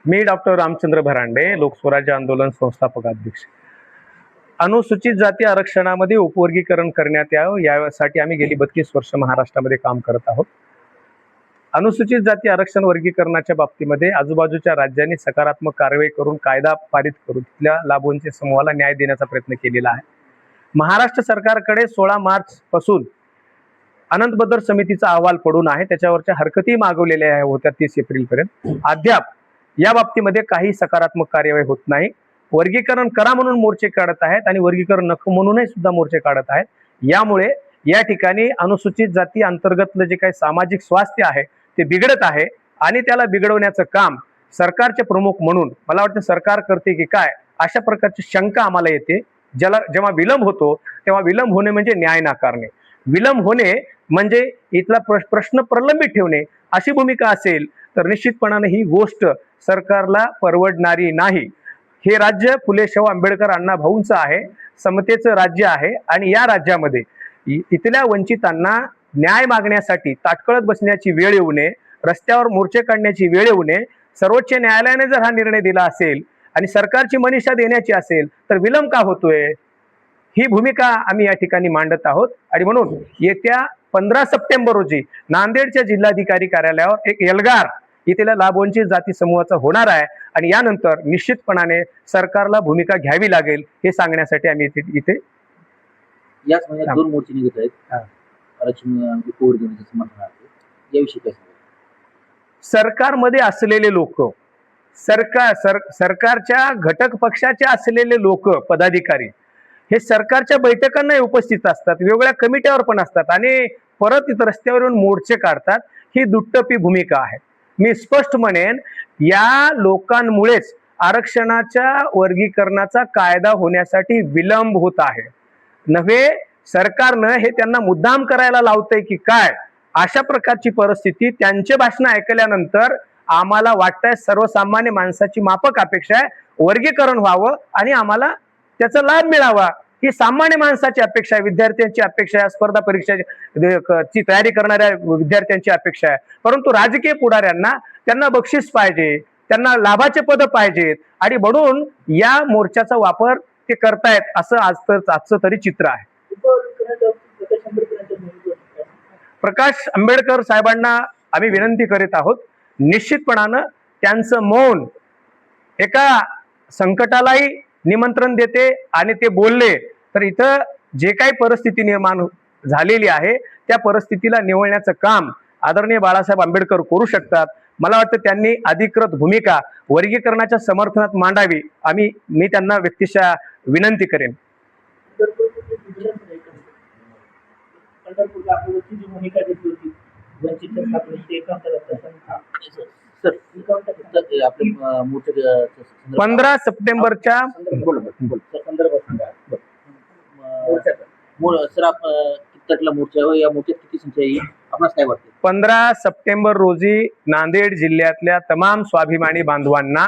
मी doctor Ramchandra भरांडे, लोकस्वराज्य आंदोलन संस्थापक अध्यक्ष। अनुसूचित जाती आरक्षणामध्ये उपवर्गीकरण करण्यात यावं यासाठी आम्ही गेली 32 वर्ष महाराष्ट्रामध्ये काम करत आहोत। अनुसूचित जाती आरक्षण वर्गीकरणाच्या बाबतीमध्ये आजूबाजूच्या राज्यांनी सकारात्मक कारवाई करून कायदा पारित करून तिथल्या लाभांच्या समूहाला न्याय देण्याचा प्रयत्न केलेला आहे। महाराष्ट्र सरकारकडे 16 मार्च पासून अनंत बदर समितीचा अहवाल पडून आहे, त्याच्यावरच्या हरकती मागवलेल्या होत्या 30 एप्रिल पर्यंत। अद्याप या बाबतीमध्ये काही सकारात्मक कार्यवाही होत नाही। वर्गीकरण करा म्हणून मोर्चे काढत आहेत आणि वर्गीकरण नको म्हणूनही सुद्धा मोर्चे काढत आहेत। यामुळे या ठिकाणी अनुसूचित जाती अंतर्गतलं जे काही सामाजिक स्वास्थ्य आहे ते बिघडत आहे आणि त्याला बिघडवण्याचं काम सरकारचे प्रमुख म्हणून मला वाटतं सरकार करते की काय अशा प्रकारची शंका आम्हाला येते। जेव्हा विलंब होतो तेव्हा विलंब होणे म्हणजे न्याय नाकारणे, विलंब होणे म्हणजे इथला प्रश्न प्रलंबित ठेवणे अशी भूमिका असेल तर निश्चितपणाने ही गोष्ट सरकारला परवडणारी नाही। हे राज्य फुले शाहू आंबेडकर अण्णा भाऊंचं आहे, समतेचं राज्य आहे आणि या राज्यामध्ये इथल्या वंचितांना न्याय मागण्यासाठी ताटकळत बसण्याची वेळ येऊ नये, रस्त्यावर मोर्चे काढण्याची वेळ येऊ नये। सर्वोच्च न्यायालयाने जर हा निर्णय दिला असेल आणि सरकारची मनीषा देण्याची असेल तर विलंब का होतोय, ही भूमिका आम्ही या ठिकाणी मांडत आहोत। आणि म्हणून येत्या 15 सप्टेंबर रोजी नांदेडच्या जिल्हाधिकारी कार्यालयावर एक एल्गार इथल्या लाभवंचित जाती समूहाचा होणार आहे आणि यानंतर निश्चितपणाने सरकारला भूमिका घ्यावी लागेल हे सांगण्यासाठी आम्ही इथे याच महिन्यात 2 मोर्चे निघत आहेत आरक्षण उपवर्गीकरणाच्या समर्थनार्थ। याविषयी काय सांगाल? सरकारमध्ये असलेले लोक, सरकारच्या घटक पक्षाचे असलेले लोक, पदाधिकारी हे सरकारच्या बैठकांना उपस्थित असतात, वेगवेगळ्या कमिट्यावर पण असतात आणि परत इथं रस्त्यावरून मोर्चे काढतात। ही दुट्टपी भूमिका आहे। मी स्पष्ट म्हणेन या लोकांमुळेच आरक्षणाच्या वर्गीकरणाचा कायदा होण्यासाठी विलंब होत आहे। नव्हे सरकारनं हे त्यांना मुद्दाम करायला लावतंय की काय अशा प्रकारची परिस्थिती त्यांचे भाषण ऐकल्यानंतर आम्हाला वाटतंय सर्वसामान्य माणसाची माफक अपेक्षा आहे, वर्गीकरण व्हावं आणि आम्हाला त्याचा लाभ मिळावा ही सामान्य माणसाची अपेक्षा आहे, विद्यार्थ्यांची अपेक्षा आहे, स्पर्धा परीक्षेची तयारी करणाऱ्या विद्यार्थ्यांची अपेक्षा आहे। परंतु राजकीय पुढाऱ्यांना त्यांना बक्षीस पाहिजे, त्यांना लाभाचे पद पाहिजेत आणि म्हणून या मोर्चाचा वापर ते करतायत असं आजचं तरी चित्र आहे। प्रकाश आंबेडकर साहेबांना आम्ही विनंती करीत आहोत, निश्चितपणानं त्यांचं मौन एका संकटालाही निमंत्रण देते आणि ते बोलले तर इथं जे काही परिस्थिती निर्माण झालेली आहे त्या परिस्थितीला निवळण्याचं काम आदरणीय बाळासाहेब आंबेडकर करू शकतात। मला वाटतं त्यांनी अधिकृत भूमिका वर्गीकरणाच्या समर्थनात मांडावी, मी त्यांना व्यक्तिशः विनंती करेन। सर 15 सप्टेंबरच्या या मोर्चात किती संख्या येईल आपणास काय वाटतं? 15 सप्टेंबर रोजी नांदेड जिल्ह्यातल्या तमाम स्वाभिमानी बांधवांना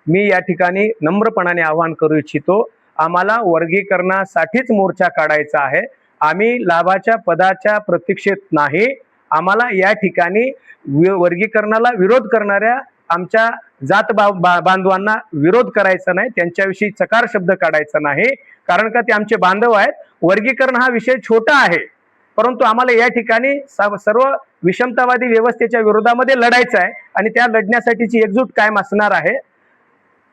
मी या ठिकाणी नम्रपणाने आवाहन करू इच्छितो, आम्हाला वर्गीकरणासाठीच मोर्चा काढायचा आहे। आम्ही लाभाच्या पदाच्या प्रतीक्षेत नाही। आम्हाला या ठिकाणी वर्गीकरणाला विरोध करणाऱ्या आमच्या जात बांधवांना विरोध करायचा नाही, त्यांच्याविषयी चकार शब्द काढायचा नाही, कारण का ते आमचे बांधव आहेत। वर्गीकरण हा विषय छोटा आहे, परंतु आम्हाला या ठिकाणी सर्व विषमतावादी व्यवस्थेच्या विरोधामध्ये लढायचं आहे आणि त्या लढण्यासाठीची एकजूट कायम असणार आहे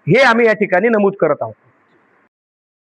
हे आम्ही या ठिकाणी नमूद करत आहोत।